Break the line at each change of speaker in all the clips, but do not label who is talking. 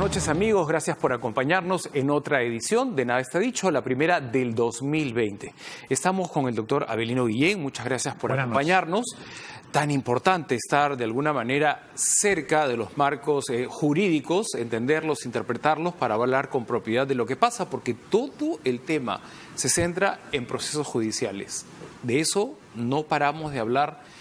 noches, amigos. Gracias por acompañarnos en otra edición de Nada Está Dicho, la primera del 2020. Estamos con el doctor Avelino Guillén. Muchas gracias por acompañarnos. Tan importante estar de alguna manera cerca de los marcos jurídicos, entenderlos, interpretarlos para hablar con propiedad de lo que pasa, porque todo el tema se centra en procesos judiciales. De eso no paramos de hablar.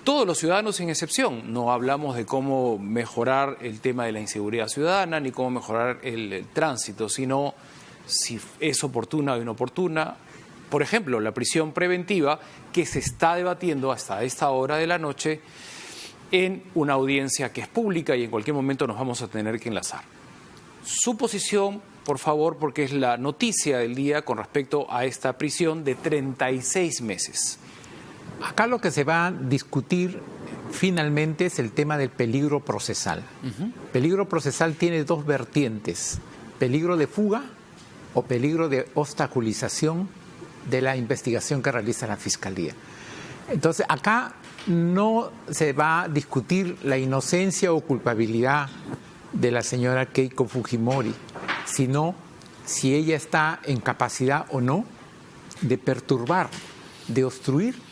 Todos los ciudadanos sin excepción. No hablamos de cómo mejorar el tema de la inseguridad ciudadana ni cómo mejorar el tránsito, sino si es oportuna o inoportuna. Por ejemplo, la prisión preventiva que se está debatiendo hasta esta hora de la noche en una audiencia que es pública y en cualquier momento nos vamos a tener que enlazar. Su posición, por favor, porque es la noticia del día con respecto a esta prisión de 36 meses.
Acá lo que se va a discutir finalmente es el tema del peligro procesal. Peligro procesal tiene dos vertientes: peligro de fuga o peligro de obstaculización de la investigación que realiza la Fiscalía. Entonces, acá no se va a discutir la inocencia o culpabilidad de la señora Keiko Fujimori, sino si ella está en capacidad o no de perturbar, de obstruir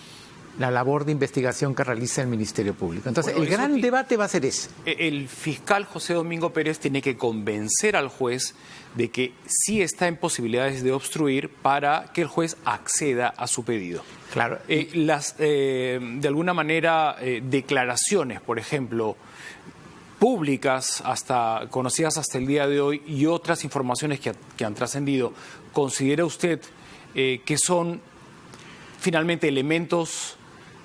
la labor de investigación que realiza el Ministerio Público. Entonces, el gran debate va a ser ese. El
fiscal José Domingo Pérez tiene que convencer al juez de que sí está en posibilidades de obstruir para que el juez acceda a su pedido.
Claro.
De alguna manera, declaraciones, por ejemplo, públicas, conocidas hasta el día de hoy, y otras informaciones que han trascendido, ¿considera usted que son finalmente elementos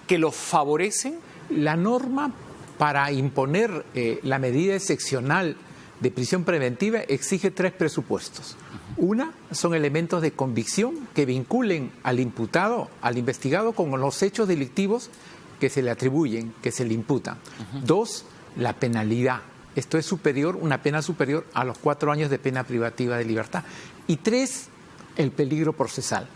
que lo favorecen?
La norma para imponer la medida excepcional de prisión preventiva exige tres presupuestos. Una, son elementos de convicción que vinculen al imputado, al investigado, con los hechos delictivos que se le atribuyen, que se le imputan. Dos, la penalidad. Esto es superior, una pena superior a los 4 años de pena privativa de libertad. Y tres, el peligro procesal.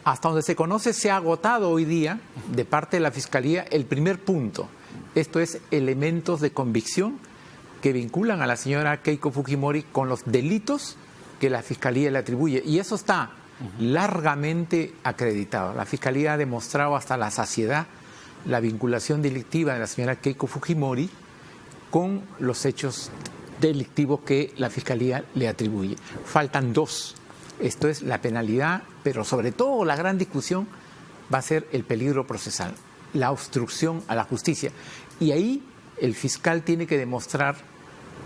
Hasta donde se conoce, se ha agotado hoy día, de parte de la Fiscalía, el primer punto. Esto es elementos de convicción que vinculan a la señora Keiko Fujimori con los delitos que la Fiscalía le atribuye. Y eso está largamente acreditado. La Fiscalía ha demostrado hasta la saciedad la vinculación delictiva de la señora Keiko Fujimori con los hechos delictivos que la Fiscalía le atribuye. Faltan dos. Esto es la penalidad, pero sobre todo la gran discusión va a ser el peligro procesal, la obstrucción a la justicia. Y ahí el fiscal tiene que demostrar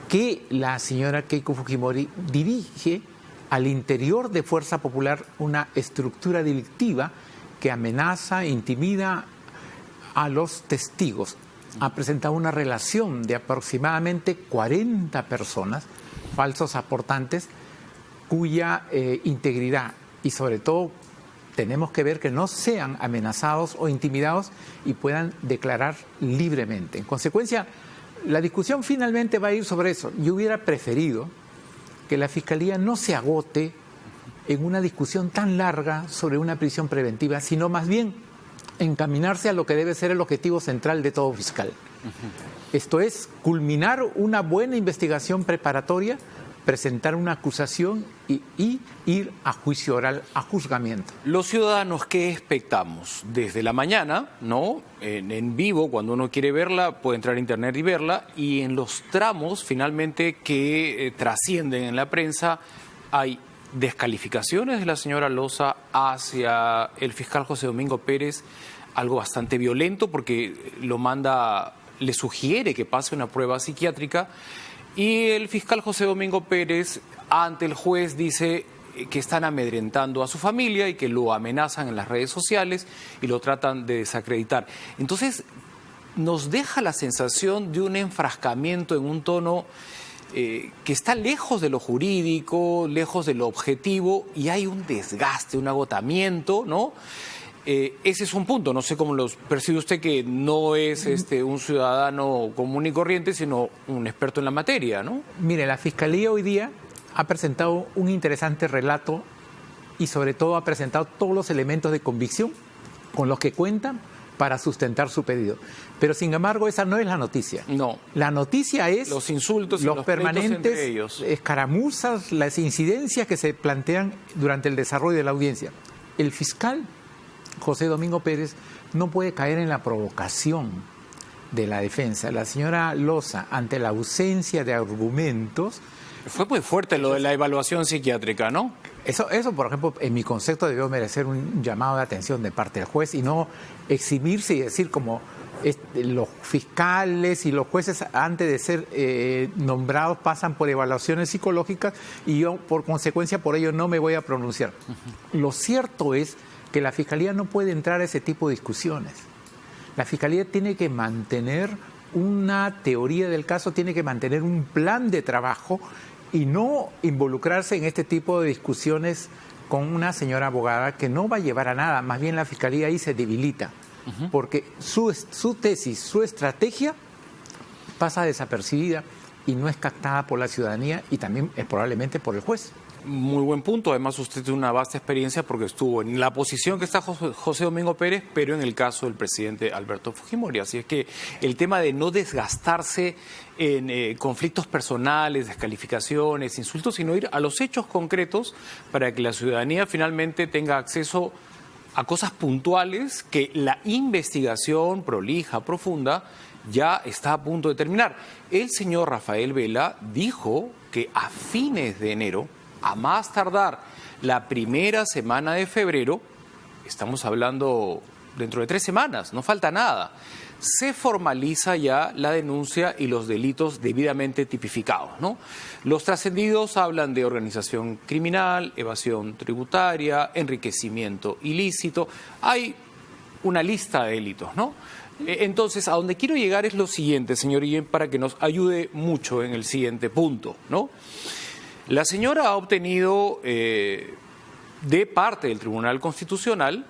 que la señora Keiko Fujimori dirige al interior de Fuerza Popular una estructura delictiva que amenaza, intimida a los testigos. Ha presentado una relación de aproximadamente 40 personas, falsos aportantes, cuya integridad y sobre todo tenemos que ver que no sean amenazados o intimidados y puedan declarar libremente. En consecuencia, la discusión finalmente va a ir sobre eso. Yo hubiera preferido que la Fiscalía no se agote en una discusión tan larga sobre una prisión preventiva, sino más bien encaminarse a lo que debe ser el objetivo central de todo fiscal. Esto es culminar una buena investigación preparatoria, presentar una acusación y ir a juicio oral, a juzgamiento.
Los ciudadanos, ¿qué expectamos? Desde la mañana, ¿no? En vivo, cuando uno quiere verla, puede entrar a internet y verla, y en los tramos, finalmente, que trascienden en la prensa, hay descalificaciones de la señora Loza hacia el fiscal José Domingo Pérez, algo bastante violento, porque le sugiere que pase una prueba psiquiátrica. Y el fiscal José Domingo Pérez, ante el juez, dice que están amedrentando a su familia y que lo amenazan en las redes sociales y lo tratan de desacreditar. Entonces, nos deja la sensación de un enfrascamiento en un tono que está lejos de lo jurídico, lejos de lo objetivo, y hay un desgaste, un agotamiento, ¿no? Ese es un punto, no sé cómo lo percibe usted, que no es un ciudadano común y corriente, sino un experto en la materia, ¿no?
Mire, la Fiscalía hoy día ha presentado un interesante relato y sobre todo ha presentado todos los elementos de convicción con los que cuentan para sustentar su pedido. Pero sin embargo, esa no es la noticia.
No.
La noticia es
los insultos y los
permanentes
entre ellos.
escaramuzas, las incidencias que se plantean durante el desarrollo de la audiencia. El fiscal José Domingo Pérez no puede caer en la provocación de la defensa. La señora Loza, ante la ausencia de argumentos...
Fue muy fuerte lo de la evaluación psiquiátrica, ¿no?
Eso, por ejemplo, en mi concepto debió merecer un llamado de atención de parte del juez y no exhibirse y decir como los fiscales y los jueces antes de ser nombrados pasan por evaluaciones psicológicas y yo por consecuencia por ello no me voy a pronunciar. Lo cierto es que la Fiscalía no puede entrar a ese tipo de discusiones. La Fiscalía tiene que mantener una teoría del caso, tiene que mantener un plan de trabajo y no involucrarse en este tipo de discusiones con una señora abogada que no va a llevar a nada. Más bien la Fiscalía ahí se debilita, porque su tesis, su estrategia pasa desapercibida y no es captada por la ciudadanía y también probablemente por el juez.
Muy buen punto. Además, usted tiene una vasta experiencia porque estuvo en la posición que está José Domingo Pérez, pero en el caso del presidente Alberto Fujimori. Así es que el tema de no desgastarse en conflictos personales, descalificaciones, insultos, sino ir a los hechos concretos para que la ciudadanía finalmente tenga acceso a cosas puntuales que la investigación prolija, profunda, ya está a punto de terminar. El señor Rafael Vela dijo que a fines de enero, a más tardar la primera semana de febrero, estamos hablando dentro de 3 semanas, no falta nada, se formaliza ya la denuncia y los delitos debidamente tipificados, ¿no? Los trascendidos hablan de organización criminal, evasión tributaria, enriquecimiento ilícito. Hay una lista de delitos, ¿no? Entonces, a donde quiero llegar es lo siguiente, señor Guillén, para que nos ayude mucho en el siguiente punto, ¿no? La señora ha obtenido de parte del Tribunal Constitucional,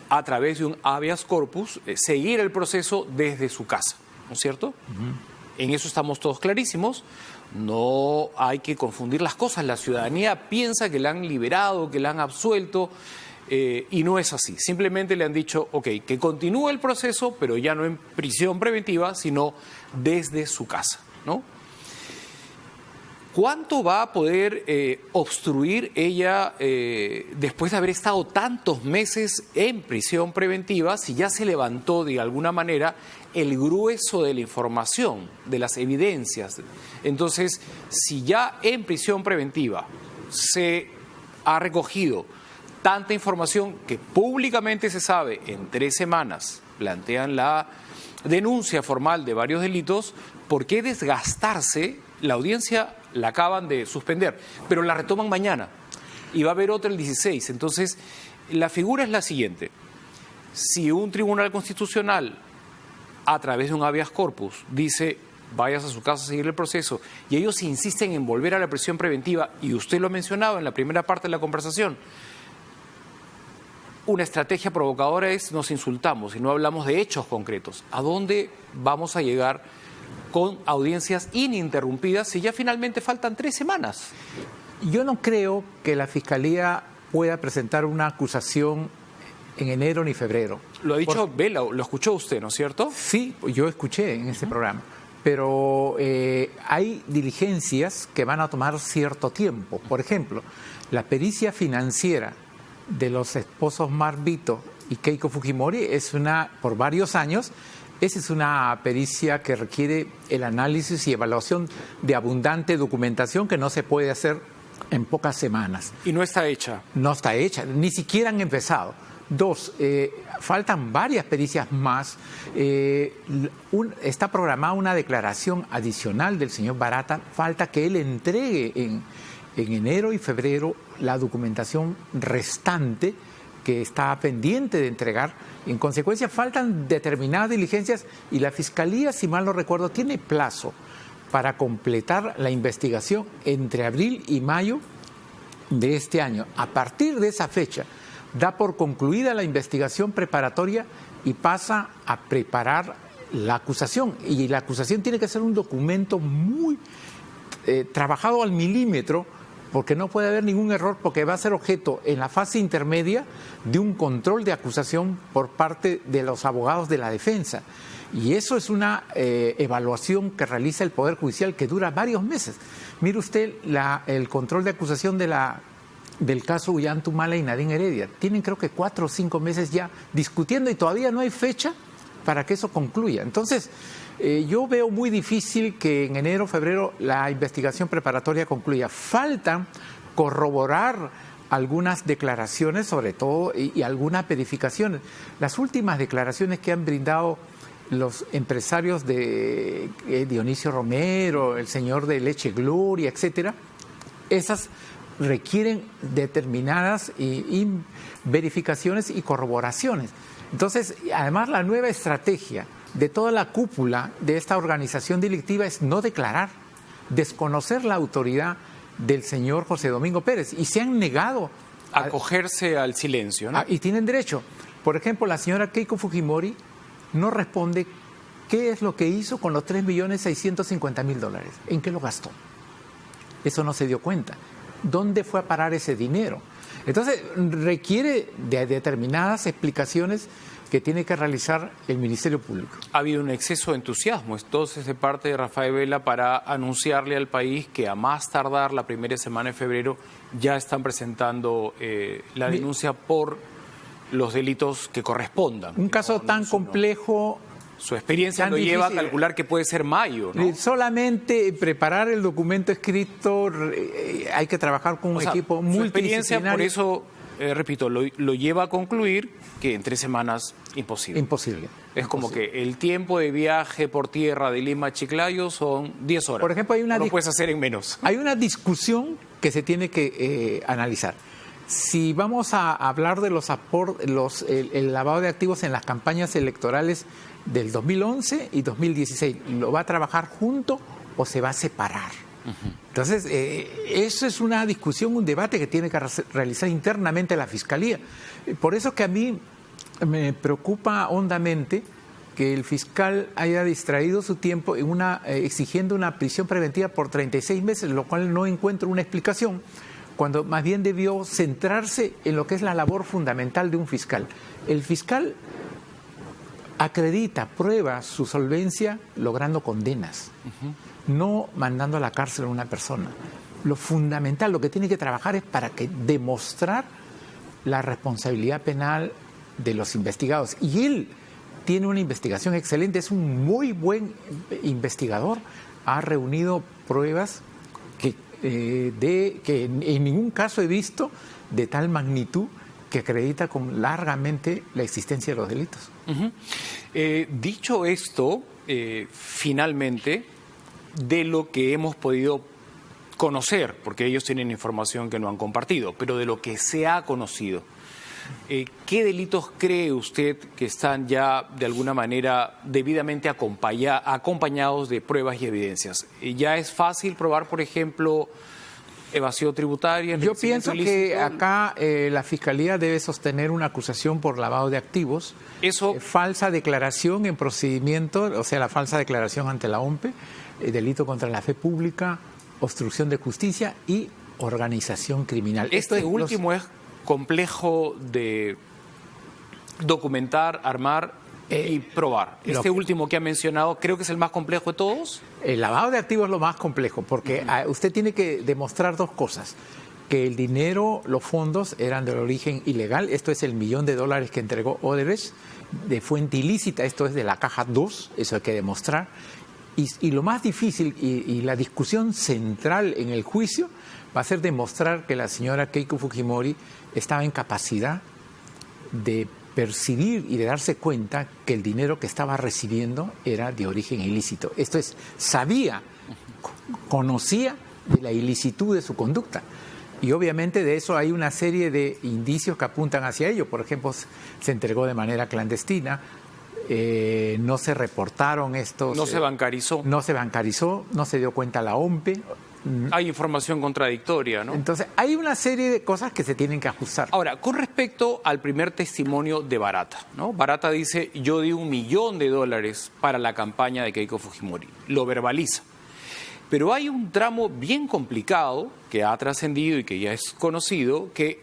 a través de un habeas corpus, seguir el proceso desde su casa, ¿no es cierto? En eso estamos todos clarísimos. No hay que confundir las cosas. La ciudadanía piensa que la han liberado, que la han absuelto, y no es así. Simplemente le han dicho, ok, que continúe el proceso, pero ya no en prisión preventiva, sino desde su casa, ¿no? ¿Cuánto va a poder obstruir ella después de haber estado tantos meses en prisión preventiva si ya se levantó de alguna manera el grueso de la información, de las evidencias? Entonces, si ya en prisión preventiva se ha recogido tanta información que públicamente se sabe, en 3 semanas plantean la denuncia formal de varios delitos, ¿por qué desgastarse? La audiencia la acaban de suspender, pero la retoman mañana y va a haber otra el 16. Entonces, la figura es la siguiente. Si un tribunal constitucional, a través de un habeas corpus, dice vayas a su casa a seguir el proceso, y ellos insisten en volver a la prisión preventiva, y usted lo ha mencionado en la primera parte de la conversación, una estrategia provocadora es nos insultamos y no hablamos de hechos concretos. ¿A dónde vamos a llegar con audiencias ininterrumpidas si ya finalmente faltan 3 semanas?
Yo no creo que la Fiscalía pueda presentar una acusación en enero ni febrero.
Lo ha dicho Vela, lo escuchó usted, ¿no es cierto?
Sí, yo escuché en ese programa, pero hay diligencias que van a tomar cierto tiempo. Por ejemplo, la pericia financiera de los esposos Marvito y Keiko Fujimori es por varios años. Esa es una pericia que requiere el análisis y evaluación de abundante documentación que no se puede hacer en pocas semanas.
¿Y no está hecha?
No está hecha, ni siquiera han empezado. 2, faltan varias pericias más. Está programada una declaración adicional del señor Barata. Falta que él entregue en enero y febrero la documentación restante que está pendiente de entregar. En consecuencia, faltan determinadas diligencias y la Fiscalía, si mal no recuerdo, tiene plazo para completar la investigación entre abril y mayo de este año. A partir de esa fecha, da por concluida la investigación preparatoria y pasa a preparar la acusación. Y la acusación tiene que ser un documento muy trabajado al milímetro porque no puede haber ningún error, porque va a ser objeto en la fase intermedia de un control de acusación por parte de los abogados de la defensa. Y eso es una evaluación que realiza el Poder Judicial que dura varios meses. Mire usted el control de acusación del caso Ollantumala y Nadine Heredia. Tienen creo que 4 o 5 meses ya discutiendo y todavía no hay fecha para que eso concluya. Entonces, yo veo muy difícil que en enero o febrero la investigación preparatoria concluya. Falta corroborar algunas declaraciones, sobre todo, y algunas verificaciones. Las últimas declaraciones que han brindado los empresarios de Dionisio Romero, el señor de Leche Gloria, etcétera, esas requieren determinadas verificaciones y corroboraciones. Entonces, además, la nueva estrategia de toda la cúpula de esta organización delictiva es no declarar, desconocer la autoridad del señor José Domingo Pérez, y se han negado
a acogerse al silencio, ¿no?
Y tienen derecho. Por ejemplo, la señora Keiko Fujimori no responde qué es lo que hizo con los $3.650.000. ¿En qué lo gastó? Eso no se dio cuenta. ¿Dónde fue a parar ese dinero? Entonces, requiere de determinadas explicaciones que tiene que realizar el Ministerio Público.
Ha habido un exceso de entusiasmo, entonces, de parte de Rafael Vela para anunciarle al país que a más tardar la primera semana de febrero ya están presentando la denuncia por los delitos que correspondan.
Un caso tan complejo.
Su experiencia lo lleva a calcular que puede ser mayo, ¿no?
Solamente preparar el documento escrito, hay que trabajar con un equipo multidisciplinario.
Su experiencia, por eso, repito, lo lleva a concluir que en 3 semanas, imposible.
Imposible.
Es como que el tiempo de viaje por tierra de Lima a Chiclayo son 10 horas.
Por ejemplo,
no lo puedes hacer en menos.
Hay una discusión que se tiene que analizar. Si vamos a hablar de el lavado de activos en las campañas electorales del 2011 y 2016, ¿lo va a trabajar junto o se va a separar? Entonces, eso es una discusión, un debate que tiene que realizar internamente la Fiscalía. Por eso que a mí me preocupa hondamente que el fiscal haya distraído su tiempo en exigiendo una prisión preventiva por 36 meses, lo cual no encuentro una explicación, cuando más bien debió centrarse en lo que es la labor fundamental de un fiscal. El fiscal acredita, prueba su solvencia logrando condenas, no mandando a la cárcel a una persona. Lo fundamental, lo que tiene que trabajar es para demostrar la responsabilidad penal de los investigados. Y él tiene una investigación excelente, es un muy buen investigador, ha reunido pruebas que en ningún caso he visto de tal magnitud que acredita largamente la existencia de los delitos.
Dicho esto, finalmente, de lo que hemos podido conocer, porque ellos tienen información que no han compartido, pero de lo que se ha conocido, ¿qué delitos cree usted que están ya de alguna manera debidamente acompañados de pruebas y evidencias? ¿Ya es fácil probar, por ejemplo, evasión tributaria?
Yo pienso que acá la Fiscalía debe sostener una acusación por lavado de activos, falsa declaración en procedimiento, o sea, la falsa declaración ante la OMPE, delito contra la fe pública, obstrucción de justicia y organización criminal.
Este último es complejo de documentar, armar y probar. Último que ha mencionado, creo que es el más complejo de todos.
El lavado de activos es lo más complejo, porque usted tiene que demostrar 2 cosas. Que el dinero, los fondos eran de origen ilegal, esto es el $1 millón que entregó Odebrecht, de fuente ilícita, esto es de la caja 2, eso hay que demostrar. Y lo más difícil y la discusión central en el juicio va a ser demostrar que la señora Keiko Fujimori estaba en capacidad de percibir y de darse cuenta que el dinero que estaba recibiendo era de origen ilícito. Esto es, conocía de la ilicitud de su conducta. Y obviamente de eso hay una serie de indicios que apuntan hacia ello. Por ejemplo, se entregó de manera clandestina, no se reportaron estos...
No se bancarizó.
No se bancarizó, no se dio cuenta la OMPE.
Hay información contradictoria, ¿no?
Entonces, hay una serie de cosas que se tienen que ajustar.
Ahora, con respecto al primer testimonio de Barata, ¿no? Barata dice, yo di $1 millón para la campaña de Keiko Fujimori. Lo verbaliza. Pero hay un tramo bien complicado que ha trascendido y que ya es conocido, que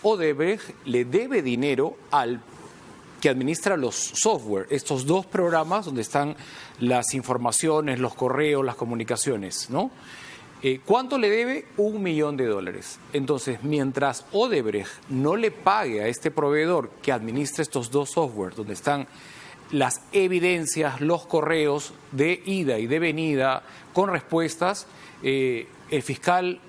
Odebrecht le debe dinero al que administra los software, estos dos programas donde están las informaciones, los correos, las comunicaciones, ¿no? ¿Cuánto le debe? $1 millón. Entonces, mientras Odebrecht no le pague a este proveedor que administra estos dos software, donde están las evidencias, los correos de ida y de venida con respuestas, el fiscal,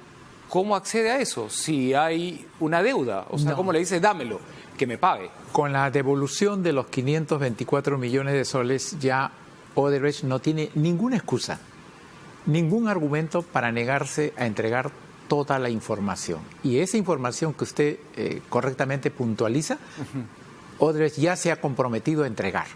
¿cómo accede a eso? Si hay una deuda, o sea,
No.
¿cómo le dice? Dámelo, que me pague.
Con la devolución de los 524 millones de soles, ya Odebrecht no tiene ninguna excusa, ningún argumento para negarse a entregar toda la información. Y esa información que usted correctamente puntualiza, Odebrecht ya se ha comprometido a entregar.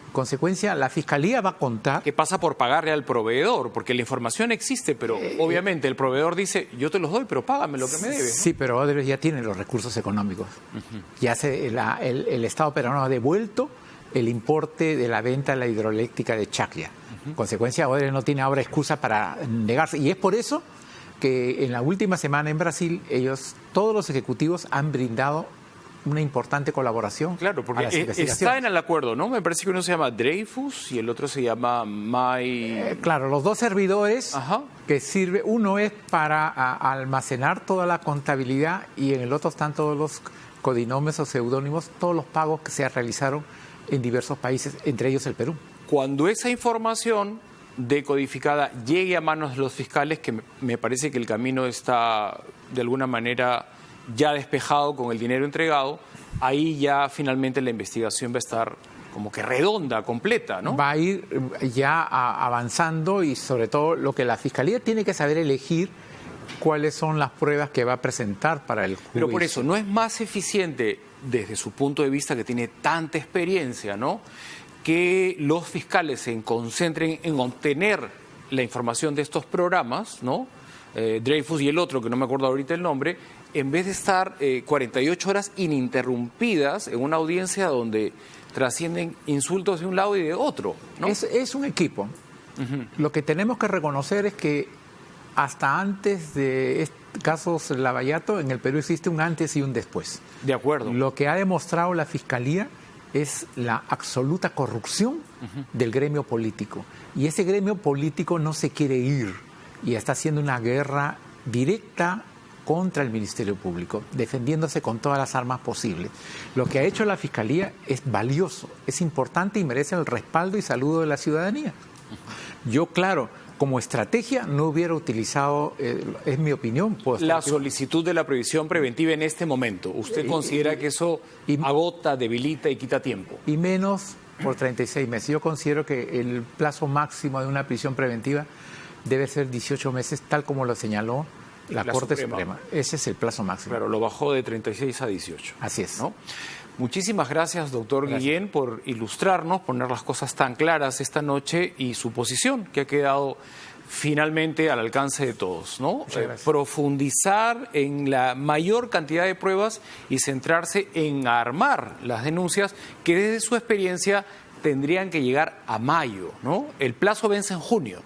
En consecuencia, la Fiscalía va a contar...
Que pasa por pagarle al proveedor, porque la información existe, pero obviamente el proveedor dice, yo te los doy, pero págame lo que me debes, ¿no?
Sí, pero Odebrecht ya tiene los recursos económicos. Ya el Estado peruano ha devuelto el importe de la venta de la hidroeléctrica de Chaclla. En consecuencia, Odebrecht no tiene ahora excusa para negarse. Y es por eso que en la última semana en Brasil, todos los ejecutivos han brindado una importante colaboración.
Claro,
a
porque
las
está
investigaciones.
en el acuerdo, ¿no? Me parece que uno se llama Dreyfus y el otro se llama
Claro, los dos servidores
Ajá.
que sirve, uno es para almacenar toda la contabilidad y en el otro están todos los codinomes o seudónimos, todos los pagos que se realizaron en diversos países, entre ellos el Perú.
Cuando esa información decodificada llegue a manos de los fiscales, que me parece que el camino está de alguna manera ya despejado con el dinero entregado, ahí ya finalmente la investigación va a estar como que redonda, completa, ¿no?
Va a ir ya avanzando y sobre todo lo que la Fiscalía tiene que saber elegir cuáles son las pruebas que va a presentar para el juicio.
Pero por eso, ¿no es más eficiente desde su punto de vista que tiene tanta experiencia, ¿no?, que los fiscales se concentren en obtener la información de estos programas, ¿no?, Dreyfus y el otro, que no me acuerdo ahorita el nombre, en vez de estar 48 horas ininterrumpidas en una audiencia donde trascienden insultos de un lado y de otro, ¿no?
Es un equipo. Lo que tenemos que reconocer es que hasta antes de casos Lavallato, en el Perú existe un antes y un después.
De acuerdo.
Lo que ha demostrado la Fiscalía es la absoluta corrupción del gremio político. Y ese gremio político no se quiere ir y está haciendo una guerra directa contra el Ministerio Público, defendiéndose con todas las armas posibles. Lo que ha hecho la Fiscalía es valioso, es importante y merece el respaldo y saludo de la ciudadanía. Yo, claro, como estrategia no hubiera utilizado, es mi opinión,
la solicitud de la previsión preventiva en este momento. ¿Usted considera que eso agota, debilita y quita tiempo?
Y menos por 36 meses. Yo considero que el plazo máximo de una prisión preventiva debe ser 18 meses, tal como lo señaló la Corte Suprema. Ese es el plazo máximo.
Claro, lo bajó de 36 a 18.
Así es.
¿No? Muchísimas gracias, doctor Guillén, por ilustrarnos, poner las cosas tan claras esta noche y su posición, que ha quedado finalmente al alcance de todos, ¿no? Profundizar en la mayor cantidad de pruebas y centrarse en armar las denuncias que desde su experiencia tendrían que llegar a mayo, ¿no? El plazo vence en junio.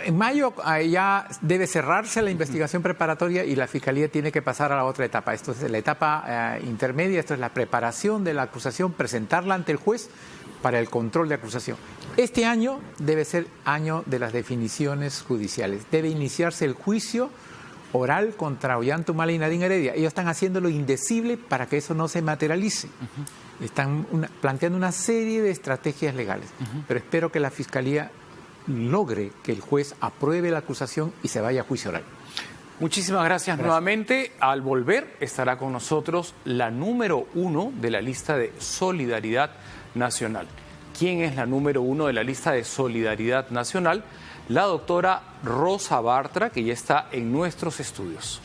En mayo ya debe cerrarse la investigación preparatoria y la Fiscalía tiene que pasar a la otra etapa. Esto es la etapa intermedia, esto es la preparación de la acusación, presentarla ante el juez para el control de acusación. Este año debe ser año de las definiciones judiciales. Debe iniciarse el juicio oral contra Ollantumala y Nadine Heredia. Ellos están haciendo lo indecible para que eso no se materialice. Están planteando una serie de estrategias legales, pero espero que la Fiscalía logre que el juez apruebe la acusación y se vaya a juicio oral.
Muchísimas gracias nuevamente. Al volver estará con nosotros la número 1 de la lista de Solidaridad Nacional. ¿Quién es la número 1 de la lista de Solidaridad Nacional? La doctora Rosa Bartra, que ya está en nuestros estudios.